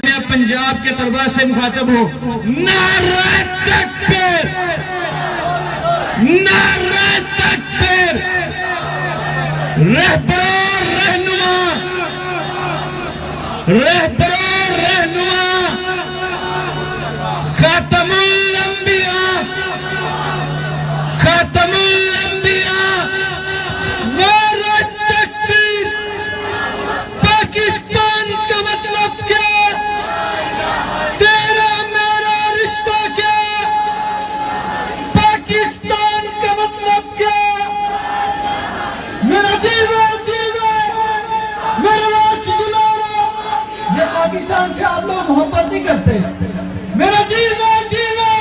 جامعہ پنجاب کے طلباء سے مخاطب ہوں، نعرہ تکبیر، نعرہ تکبیر، رہبر رہنما، رہبر رہنما، خاتم الانبیاء، خاتم الانبیاء، نعرہ تکبیر۔ پاکستان کا مطلب کیا؟ تیرا میرا رشتہ کیا؟ پاکستان کا مطلب کیا؟ میرا جیوا جیوا، میرا راج دلارا۔ یہ پاکستان سے آپ لوگ محبت نہیں کرتے۔ میرا جیوا جیوا،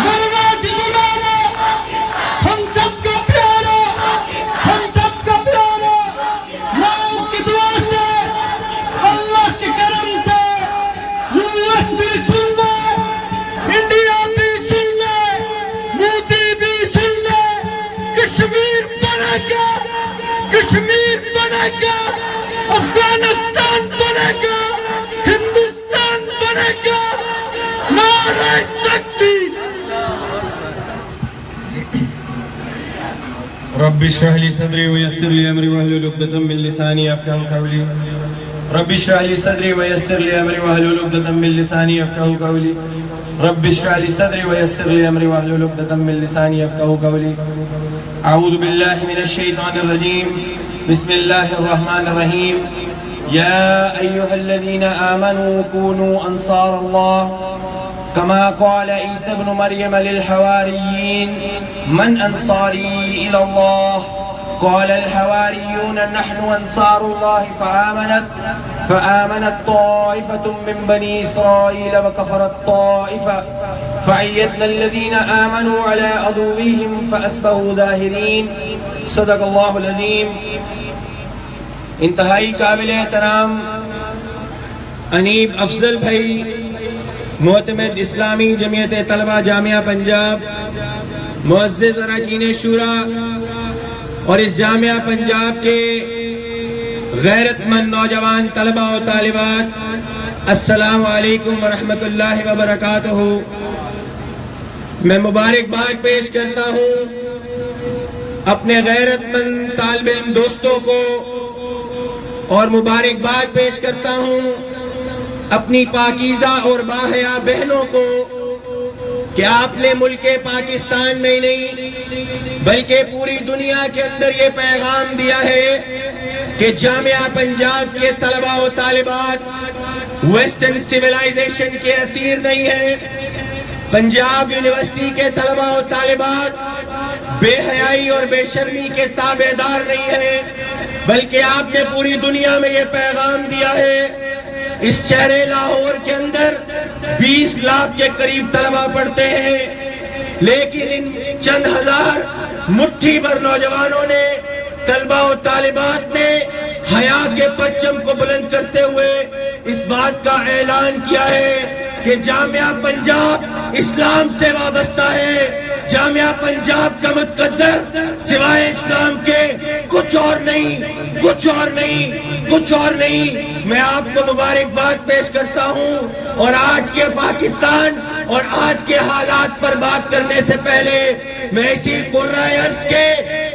میرا راج دلارا، ہم سب کا پیارا، ہم سب کا پیارا۔ اللہ کی دعا سے، اللہ کے کرم سے، یوایس بھی سن لے، انڈیا بھی سن لے، مودی بھی سن لے، کشمیر بنے گا، کشمیر بنے گا، افغانستان بنے گا، ہندوستان بنے گا۔ نعرہ تکبیر۔ رب اشرح لي صدري ويسر لي امري واحلل عقدة من لساني يفقهوا قولي رب اشرح لي صدري ويسر لي امري واحلل عقدة من لساني يفقهوا قولي رب اشرح لي صدري ويسر لي امري واحلل عقدة من لساني يفقهوا قولي اعوذ بالله من الشيطان الرجيم بسم الله الرحمن الرحيم يا ايها الذين امنوا كونوا انصار الله كما قال عيسى ابن مريم للحواريين من أنصاري إلى الله قال الحواريون نحن أنصار الله فآمنت طائفة من بني إسرائيل وكفرت طائفة فأيدنا الذين آمنوا على عدوهم فأصبحوا ظاهرين صدق الله العظيم۔ انتہائی قابل احترام انیب افضل بھائی، معتمد اسلامی جمعیت طلبہ جامعہ پنجاب، معزز اراکین شورا اور اس جامعہ پنجاب کے غیرت مند نوجوان طلبہ و طالبات، السلام علیکم ورحمۃ اللہ وبرکاتہ۔ میں مبارکباد پیش کرتا ہوں اپنے غیرت مند طالب علم دوستوں کو اور مبارکباد پیش کرتا ہوں اپنی پاکیزہ اور باحیا بہنوں کو کہ آپ نے ملک پاکستان میں ہی نہیں بلکہ پوری دنیا کے اندر یہ پیغام دیا ہے کہ جامعہ پنجاب کے طلبہ و طالبات ویسٹرن سویلائزیشن کے اسیر نہیں ہیں۔ پنجاب یونیورسٹی کے طلبہ و طالبات بے حیائی اور بے شرمی کے تابع دار نہیں ہیں، بلکہ آپ نے پوری دنیا میں یہ پیغام دیا ہے۔ اس شہر لاہور کے اندر 20 لاکھ کے قریب طلبہ پڑھتے ہیں، لیکن ان چند ہزار مٹھی بھر نوجوانوں نے، طلبہ و طالبات نے حیا کے پرچم کو بلند کرتے ہوئے اس بات کا اعلان کیا ہے کہ جامعہ پنجاب اسلام سے وابستہ ہے، جامعہ پنجاب کا متقدر سوائے اسلام کے کچھ اور نہیں، کچھ اور نہیں، کچھ اور نہیں۔ میں آپ کو مبارکباد پیش کرتا ہوں، اور آج کے پاکستان اور آج کے حالات پر بات کرنے سے پہلے میں اسی قرۂ ارض کے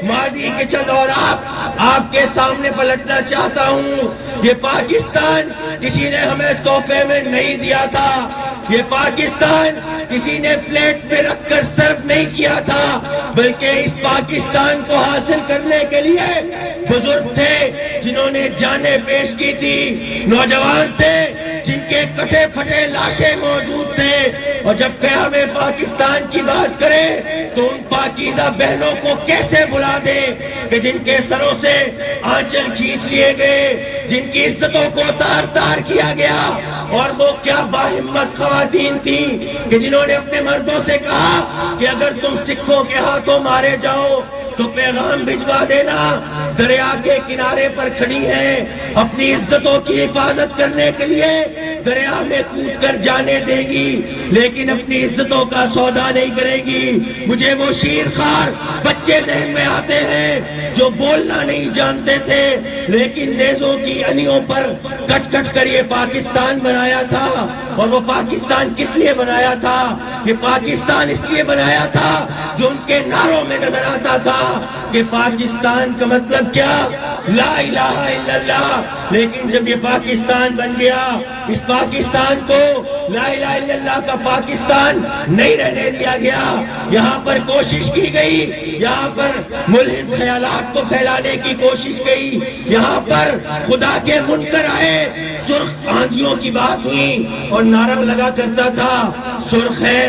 ماضی کے چند اور آپ کے سامنے پلٹنا چاہتا ہوں۔ یہ پاکستان کسی نے ہمیں تحفے میں نہیں دیا تھا، یہ پاکستان کسی نے پلیٹ پہ رکھ کر سرو نہیں کیا تھا، بلکہ اس پاکستان کو حاصل کرنے کے لیے بزرگ تھے جنہوں نے جانیں پیش کی تھی، نوجوان تھے جن کے کٹے پھٹے لاشیں موجود تھے، اور جب کہ ہمیں پاکستان کی بات کرے تو ان پاکیزہ بہنوں کو کیسے بلا دے کہ جن کے سروں سے آنچل کھینچ لیے گئے، جن کی عزتوں کو تار تار کیا گیا، اور وہ کیا باہمت خواتین تھیں کہ جنہوں نے اپنے مردوں سے کہا کہ اگر تم سکھوں کے ہاتھوں مارے جاؤ تو پیغام بھجوا دینا، دریا کے کنارے پر کھڑی ہیں اپنی عزتوں کی حفاظت کرنے کے لیے، دریا میں کود کر جانے دے گی لیکن اپنی عزتوں کا سودا نہیں کرے گی۔ مجھے وہ شیرخوار بچے ذہن میں آتے ہیں جو بولنا نہیں جانتے تھے لیکن نیزوں کی انیوں پر کٹ کٹ کر یہ پاکستان بنایا تھا۔ اور وہ پاکستان کس لیے بنایا تھا؟ یہ پاکستان اس لیے بنایا تھا جو ان کے نعروں میں نظر آتا تھا کہ پاکستان کا مطلب کیا؟ لا الہ الا اللہ۔ لیکن جب یہ پاکستان بن گیا، اس پاکستان کو لا الہ الا اللہ کا پاکستان نہیں رہنے دیا گیا۔ یہاں پر کوشش کی گئی، یہاں پر ملحد خیالات کو پھیلانے کی کوشش کی، یہاں پر خدا کے منکر آئے، سرخ آندھیوں کی بات ہوئی اور نعرہ لگا کرتا تھا سرخ ہے،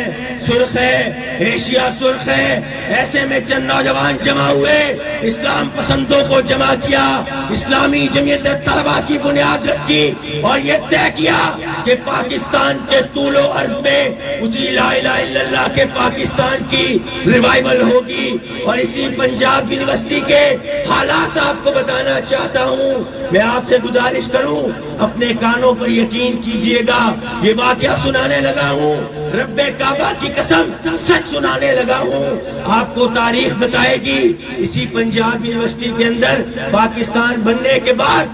سرخ ہے، ایشیا سرخ ہے۔ ایسے میں چند نوجوان جمع ہوئے، اسلام پسندوں کو جمع کیا، اسلامی جمعیت طلبہ کی بنیاد رکھی اور یہ طے کیا کہ پاکستان کے طول و عرض میں اسی لا الہ الا اللہ کے پاکستان کی ریوائیول ہوگی۔ اور اسی پنجاب یونیورسٹی کے حالات آپ کو بتانا چاہتا ہوں۔ میں آپ سے گزارش کروں، اپنے کانوں پر یقین کیجئے گا، یہ واقعہ سنانے لگا ہوں، رب کعبہ کی قسم سچ سنانے لگا ہوں۔ آپ کو تاریخ بتائے گی اسی پنجاب یونیورسٹی کے اندر پاکستان بننے کے بعد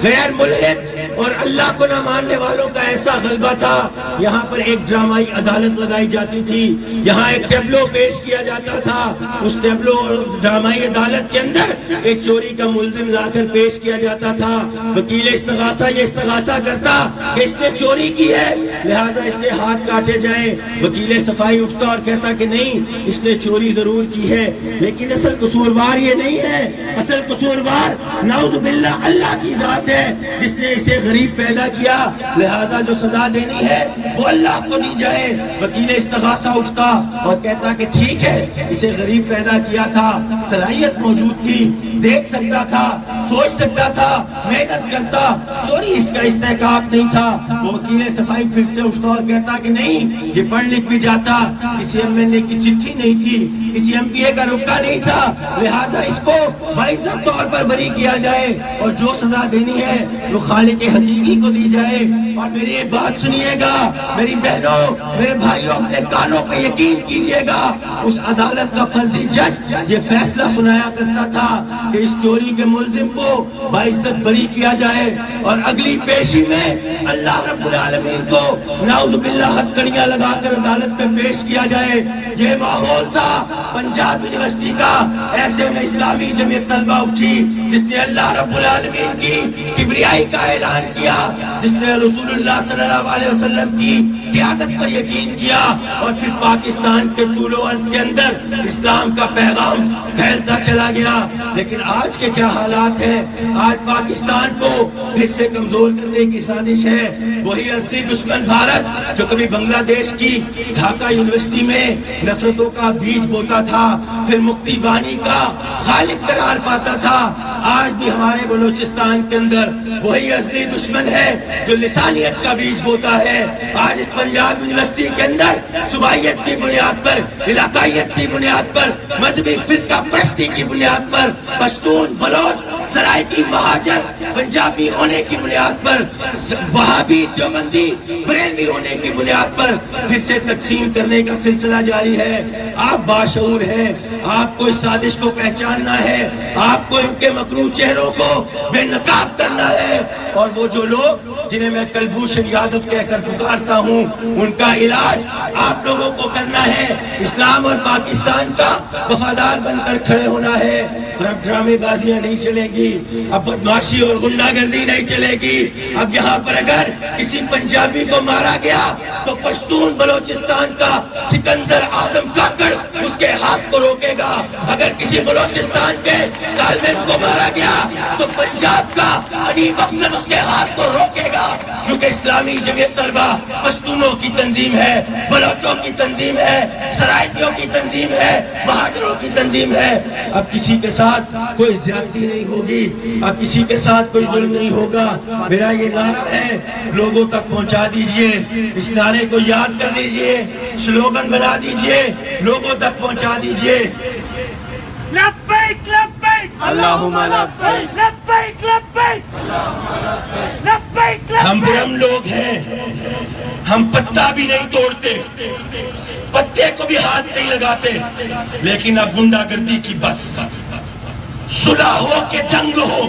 غیر ملحد اور اللہ کو نہ ماننے والوں کا ایسا غلبہ تھا، یہاں پر ایک ڈرامائی عدالت لگائی جاتی تھی، یہاں ایک ٹیبلو پیش کیا جاتا تھا، اس ٹیبلو اور ڈرامائی عدالت کے اندر ایک چوری کا ملزم لا کر پیش کیا جاتا تھا۔ وکیل استغاثہ یہ استغاثہ کرتا کہ اس نے چوری کی ہے لہٰذا اس کے ہاتھ کاٹے جائیں۔ وکیل صفائی اٹھتا اور کہتا کہ نہیں، اس نے چوری ضرور کی ہے لیکن اصل قصوروار یہ نہیں ہے، اصل قصوروار نعوذ باللہ اللہ کی ذات ہے جس نے اسے غریب پیدا کیا، لہذا جو سزا دینی ہے وہ اللہ کو دی جائے۔ وکیل استغاثہ اٹھتا اور کہتا کہ ٹھیک ہے، اسے غریب پیدا کیا تھا، صلاحیت موجود تھی، دیکھ سکتا تھا، سوچ سکتا تھا، محنت کرتا، چوری اس کا استحقاق نہیں تھا۔ وہ وکیل صفائی پھر سے اٹھتا اور کہتا کہ نہیں، یہ پڑھ لکھ بھی جاتا، کسی ایم ایل اے کی چٹھی نہیں تھی، کسی ایم پی اے کا رکا نہیں تھا، لہٰذا اس کو باعزت طور پر بری کیا جائے اور جو سزا دینی ہے وہ خالق حقیقی کو دی جائے۔ اور میری ایک بات سنیے گا، میری بہنوں، میرے بھائیوں، اپنے کانوں پہ یقین کیجئے گا، اس عدالت کا فرضی جج یہ فیصلہ سنایا کرتا تھا کہ اس چوری کے ملزم کو باعزت بری کیا جائے اور اگلی پیشی میں اللہ رب العالمین کو نعوذ باللہ ہتھکڑیاں لگا کر عدالت میں پیش کیا جائے۔ یہ ماحول تھا پنجاب یونیورسٹی کا۔ ایسے میں اسلامی جمعیت طلبہ اٹھی جس نے اللہ رب العالمین کی کبریائی کا اعلان کیا، جس نے رسول اللہ صلی اللہ علیہ وسلم کی قیادت پر یقین کیا اور پھر پاکستان کے طول و عرض کے اندر اسلام کا پیغام پھیلتا چلا گیا۔ لیکن آج کے کیا حالات ہیں؟ آج پاکستان کو پھر سے کمزور کرنے کی سازش ہے۔ وہی اصلی دشمن بھارت جو کبھی بنگلہ دیش کی ڈھاکہ یونیورسٹی میں نفرتوں کا بیج بوتا تھا، پھر مکتی بانی کا خالق قرار پاتا تھا، آج بھی ہمارے بلوچستان کے اندر وہی اصلی دشمن ہے جو لسانیت کا بیج بوتا ہے۔ آج اس پنجاب یونیورسٹی کے اندر صوبائیت کی بنیاد پر، علاقائیت کی بنیاد پر، مذہبی فرقہ پرستی کی بنیاد پر، پشتون، بلوچ، سرائکی، مہاجر، پنجابی ہونے کی بنیاد پر، وہابی، دیوبندی، بریلوی ہونے کی بنیاد پر پھر سے تقسیم کرنے کا سلسلہ جاری ہے۔ آپ باشعور ہیں، آپ کو اس سازش کو پہچاننا ہے، آپ کو ان کے مکروہ چہروں کو بے نقاب کرنا ہے، اور وہ جو لوگ جنہیں میں کلبھوشن یادو کہہ کر پکارتا ہوں ان کا علاج آپ لوگوں کو کرنا ہے۔ اسلام اور پاکستان کا وفادار بن کر کھڑے ہونا ہے۔ اب ڈرامے بازیاں نہیں چلیں گی، اب بدماشی اور غنڈہ گردی نہیں چلے گی۔ اب یہاں پر اگر کسی پنجابی کو مارا گیا تو پشتون بلوچستان کا سکندر اعظم کاکڑ اس کے ہاتھ کو روکے گا، اگر کسی بلوچستان کے طالب علم کو مارا گیا تو پنجاب کا انیب افضل اس کے ہاتھ کو روکے گا، کیونکہ اسلامی جمعیت طلبہ پشتونوں کی تنظیم ہے، بلوچوں کی تنظیم ہے، سرائکیوں کی تنظیم ہے، مہاجروں کی تنظیم ہے۔ اب کسی کے ساتھ کوئی زیادتی نہیں ہوگی، اب کسی کے ساتھ کوئی ظلم نہیں ہوگا۔ میرا یہ نعرہ ہے، لوگوں تک پہنچا دیجئے، اس نعرے کو یاد کر لیجئے، سلوگن بنا دیجئے، لوگوں تک پہنچا دیجئے۔ لبیک لبیک اللہم لبیک لبیک لبیک اللہم لبیک ہم برہم لوگ ہیں، ہم پتا بھی نہیں توڑتے، پتے کو بھی ہاتھ نہیں لگاتے، لیکن اب گنڈا گردی کی بس، صلح ہو کہ جنگ ہو،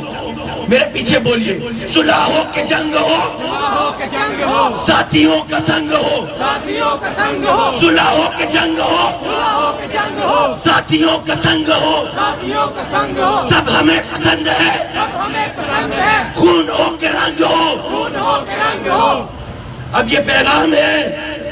میرے پیچھے بولیے، صلح ہو کہ جنگ ہو، ساتھیوں کا سنگ ہو، صلح ہو کہ جنگ ہو، ساتھیوں کا سنگ ہو، سب ہمیں پسند ہے، خون ہو کہ رنگ ہو۔ اب یہ پیغام ہے،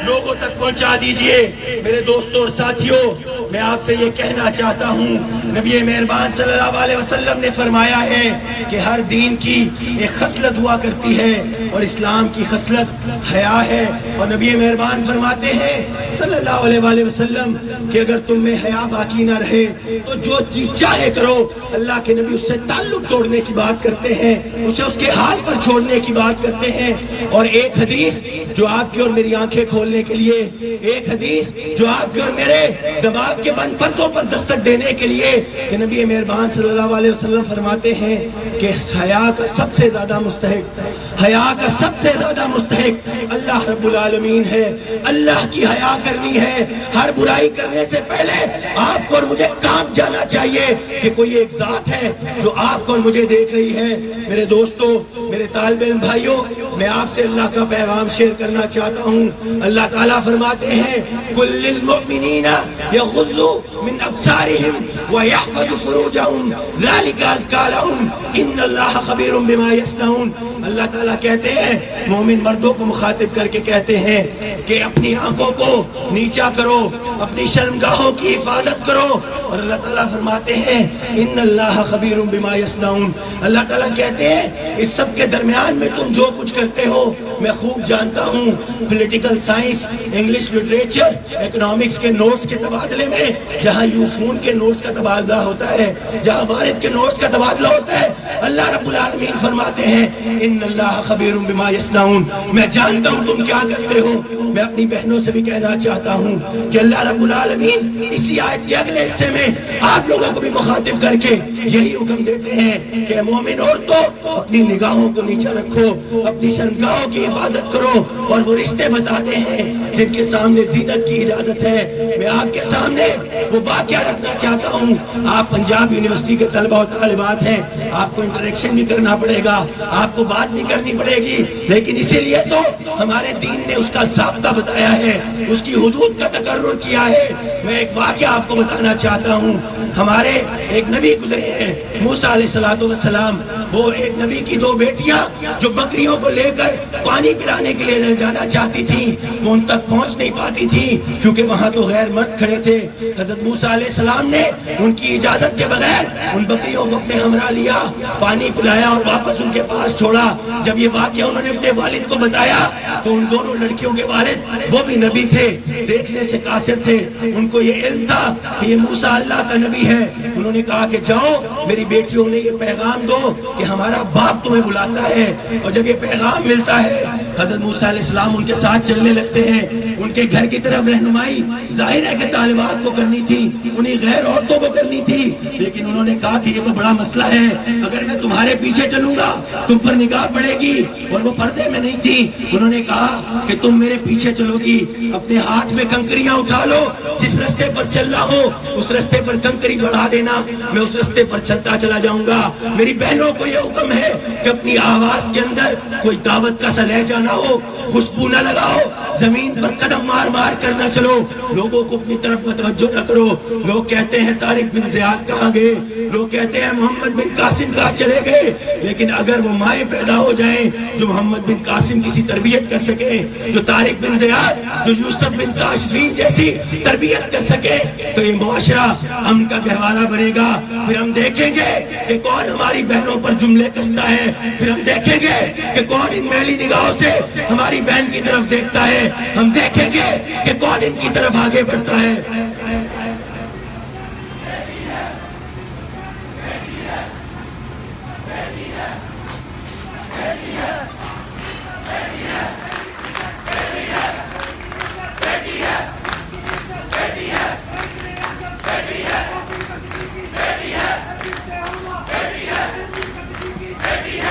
لوگوں تک پہنچا دیجئے۔ میرے دوستوں اور ساتھیوں، میں آپ سے یہ کہنا چاہتا ہوں، نبی مہربان صلی اللہ علیہ وسلم نے فرمایا ہے کہ ہر دین کی ایک خصلت ہوا کرتی ہے، اور اسلام کی خصلت حیا ہے، اور نبی مہربان فرماتے ہیں صلی اللہ علیہ وسلم کہ اگر تم میں حیا باقی نہ رہے تو جو چیز چاہے کرو۔ اللہ کے نبی اس سے تعلق توڑنے کی بات کرتے ہیں، اسے اس کے حال پر چھوڑنے کی بات کرتے ہیں، اور ایک حدیث جو آپ کی اور میری آنکھیں کھولنے کے لیے، ایک حدیث جو آپ کے اور میرے دماغ کے بند پردوں پر دستک دینے کے لیے، کہ نبی مہربان صلی اللہ علیہ وسلم فرماتے ہیں کہ حیا کا سب سے زیادہ مستحق، حیا کا سب سے زیادہ مستحق اللہ رب العالمین ہے۔ اللہ کی حیا کرنی ہے، ہر برائی کرنے سے پہلے آپ کو اور مجھے کانپ جانا چاہیے کہ کوئی ایک ذات ہے جو آپ کو اور مجھے دیکھ رہی ہے۔ میرے دوستوں، میرے طالب علم بھائیوں، میں آپ سے اللہ کا پیغام شیئر کرنا چاہتا ہوں۔ اللہ تعالیٰ فرماتے ہیں کل للمؤمنین یغضوا من ابصارہم ویحفظوا فروجہم ذلک ازکی لہم ان اللہ خبیر بما یصنعون۔ اللہ تعالیٰ کہتے ہیں، مومن مردوں کو مخاطب کر کے کہتے ہیں کہ اپنی آنکھوں کو نیچا کرو، اپنی شرمگاہوں کی حفاظت کرو، اور اللہ تعالیٰ فرماتے ہیں ان اللہ خبیر بما یصنعون۔ اللہ تعالیٰ کہتے ہیں اس سب کے درمیان میں تم جو کچھ کرتے ہو میں خوب جانتا ہوں۔ Political science, English literature, economics کے نوٹس کے تبادلے میں جہاں یوفون کے نوٹس کا تبادلہ ہوتا ہے، جہاں وارد کے نوٹس کا تبادلہ ہوتا ہے، اللہ رب العالمین فرماتے ہیں ان اللہ خبیر بما یصنعون، میں جانتا ہوں تم کیا کرتے ہو۔ میں اپنی بہنوں سے بھی کہنا چاہتا ہوں کہ اللہ رب العالمین اسی آیت کے اگلے حصے میں آپ لوگوں کو بھی مخاطب کر کے یہی حکم دیتے ہیں کہ مومن عورتوں اپنی نگاہوں کو نیچا رکھو، اپنی شرمگاہوں کی حفاظت کرو، اور وہ رشتے بتاتے ہیں جن کے سامنے زینت کی اجازت ہے۔ میں آپ کے سامنے وہ واقعہ رکھنا چاہتا ہوں۔ آپ پنجاب یونیورسٹی کے طلبہ و طالبات ہیں، آپ کو انٹریکشن بھی کرنا پڑے گا، آپ کو بات بھی کرنی پڑے گی، لیکن اسی لیے تو ہمارے دین نے اس کا ضابطہ بتایا ہے، اس کی حدود کا تقرر کیا ہے۔ میں ایک واقعہ آپ کو بتانا چاہتا ہوں۔ ہمارے ایک نبی گزرے ہیں موسیٰ علیہ السلام، وہ ایک نبی کی دو بیٹیاں جو بکریوں کو لے کر پانی پلانے کے لیے جانا چاہتی تھیں، وہ ان تک پہنچ نہیں پاتی تھیں کیونکہ وہاں تو غیر مرد کھڑے تھے۔ حضرت موسیٰ علیہ السلام نے ان کی اجازت کے بغیر ان بکریوں کو اپنے ہمراہ لیا، پانی پلایا اور واپس ان کے پاس چھوڑا۔ جب یہ واقعہ انہوں نے اپنے والد کو بتایا تو ان دونوں لڑکیوں کے والد وہ بھی نبی تھے، دیکھنے سے قاصر تھے، ان کو یہ علم تھا کہ یہ موسیٰ اللہ کا نبی ہے۔ انہوں نے کہا کہ جاؤ میری بیٹیوں نے یہ پیغام دو کہ ہمارا باپ تمہیں بلاتا ہے۔ اور جب یہ پیغام ملتا ہے حضرت موسیٰ علیہ السلام ان کے ساتھ چلنے لگتے ہیں، ان کے گھر کی طرف رہنمائی ظاہر ہے کہ طالبات کو کرنی تھی، انہیں غیر عورتوں کو کرنی تھی، لیکن انہوں نے کہا کہ یہ تو بڑا مسئلہ ہے، اگر میں تمہارے پیچھے چلوں گا تم پر نگاہ پڑے گی، اور وہ پردے میں نہیں تھی۔ انہوں نے کہا کہ تم میرے پیچھے چلو گی، اپنے ہاتھ میں کنکریاں اٹھا لو، جس رستے پر چل رہا ہو اس رستے پر کنکری بڑھا دینا، میں اس رستے پر چلتا چلا جاؤں گا۔ میری بہنوں کو یہ حکم ہے کہ اپنی آواز کے اندر کوئی دعوت کا سا لہجہ نہ ہو، خوشبو نہ لگاؤ، زمین پر قدم مار مار کر نہ چلو، لوگوں کو اپنی طرف متوجہ نہ کرو۔ لوگ کہتے ہیں طارق بن زیاد کہاں گئے، لوگ کہتے ہیں محمد بن قاسم کہاں چلے گئے، لیکن اگر وہ مائیں پیدا ہو جائیں جو محمد بن قاسم کسی تربیت کر سکے، جو طارق بن زیاد، جو یوسف بن تاشفین جیسی تربیت کر سکے، تو یہ معاشرہ امن کا گہوارہ بنے گا۔ پھر ہم دیکھیں گے کہ کون ہماری بہنوں پر جملے کستا ہے، پھر ہم دیکھیں گے کہ کون ان میلی نگاہوں سے ہماری بہن کی طرف دیکھتا ہے، ہم دیکھیں گے کہ کون ان کی طرف آگے بڑھتا ہے۔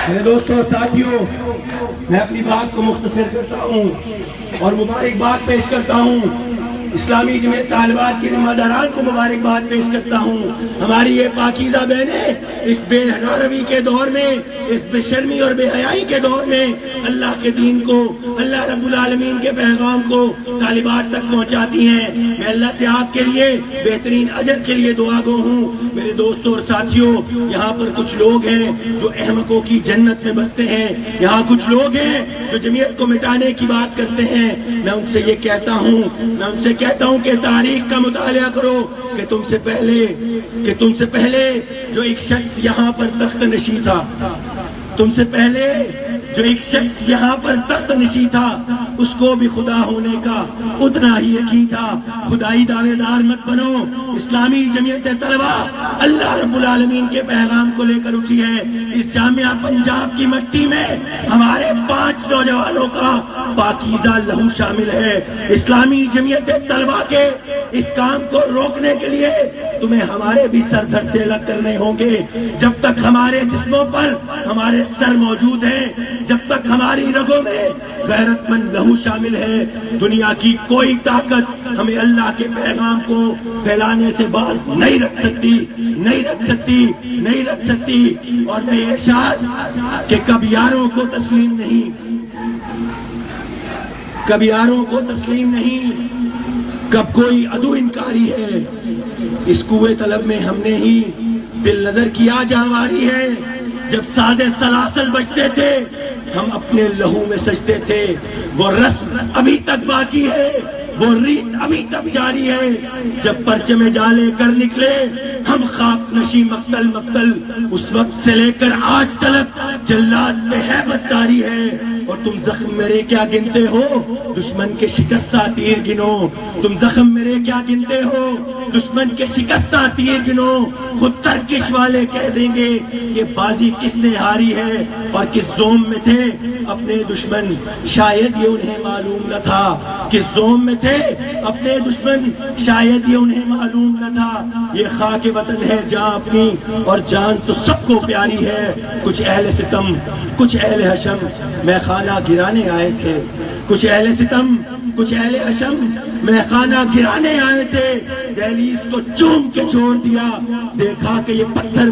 میرے دوستوں اور ساتھیوں، میں اپنی بات کو مختصر کرتا ہوں اور مبارکباد پیش کرتا ہوں، اسلامی جمعیت طالبات کے ذمہ داران کو مبارکباد پیش کرتا ہوں۔ ہماری یہ پاکیزہ بہنیں اس بے روی کے دور میں، اس بے شرمی اور بے حیائی کے دور میں اللہ کے دین کو، اللہ رب العالمین کے پیغام کو طالبات تک پہنچاتی ہیں۔ میں اللہ سے آپ کے لیے بہترین اجر کے لیے دعا گو ہوں۔ میرے دوستوں اور ساتھیوں، یہاں پر کچھ لوگ ہیں جو احمقوں کی جنت میں بستے ہیں، یہاں کچھ لوگ ہیں جو جمعیت کو مٹانے کی بات کرتے ہیں۔ میں ان سے یہ کہتا ہوں کہ تاریخ کا مطالعہ کرو کہ تم سے پہلے جو ایک شخص یہاں پر تخت نشی تھا، تم سے پہلے جو ایک شخص یہاں پر تخت نشی تھا، اس کو بھی خدا ہونے کا اتنا ہی یقین تھا۔ خدائی دعوے دار مت بنو۔ اسلامی جمعیت طلبہ اللہ رب العالمین کے پیغام کو لے کر اٹھی ہے۔ اس جامعہ پنجاب کی مٹی میں ہمارے 5 نوجوانوں کا پاکیزہ لہو شامل ہے۔ اسلامی جمعیت طلبہ کے اس کام کو روکنے کے لیے تمہیں ہمارے بھی سر دھڑ سے الگ کرنے ہوں گے۔ جب تک ہمارے جسموں پر ہمارے سر موجود ہیں، جب تک ہماری رگوں میں غیرت مند لہو شامل ہے، دنیا کی کوئی طاقت ہمیں اللہ کے پیغام کو پھیلانے سے باز نہیں رکھ سکتی۔ اور میں یہ ارشاد کہ کب یاروں کو تسلیم نہیں، کب کوئی عدو انکاری ہے، اس کوئے طلب میں ہم نے ہی دل نظر کیا جانواری ہے۔ جب ساز سلاسل بجتے تھے ہم اپنے لہو میں سجتے تھے، وہ رسم ابھی تک باقی ہے، وہ ریت ابھی تک جاری ہے۔ جب پرچم جالے کر نکلے ہم خاک نشی مقتل، اس وقت سے لے کر آج تلک جلاد میں ہیبت تاری ہے۔ اور تم زخم میرے کیا گنتے ہو، دشمن کے شکستہ تیر گنو۔ تم زخم میرے کیا گنتے ہو، دشمن کے شکستہ تیر گنو۔ خود ترکش والے کہہ دیں گے یہ بازی کس نے ہاری ہے اور کس زوم میں تھے اپنے دشمن، شاید یہ انہیں معلوم نہ تھا۔ کس زوم میں تھے اپنے دشمن، شاید یہ انہیں معلوم نہ تھا۔ یہ خاک وطن ہے جان اپنی اور جان تو سب کو پیاری ہے۔ کچھ اہل ستم، کچھ اہل حشم میں خانہ گرانے آئے تھے، کچھ اہل ستم، کچھ اہل حشم میں خانہ گرانے آئے تھے۔ دہلیز کو چوم کے چھوڑ دیا، دیکھا کہ یہ پتھر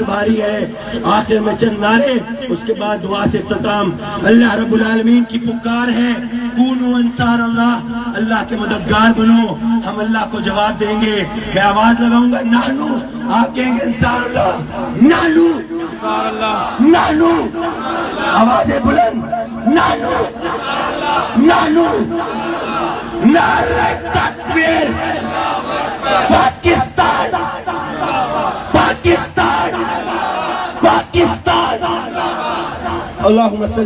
بھاری ہے، آخر میں چند نعرے، اس کے بعد دعا سے اختتام۔ اللہ رب العالمین کی پکار ہے، کونوا انصار اللہ، اللہ کے مددگار بنو۔ ہم اللہ کو جواب دیں گے۔ میں آواز لگاؤں گا نحنو، آپ کہیں گے انصار اللہ، نحنو انصار اللہ، نحنو، آوازیں بلند، نحنو، نعرہ تکبیر، پاکستان، اللہم صلی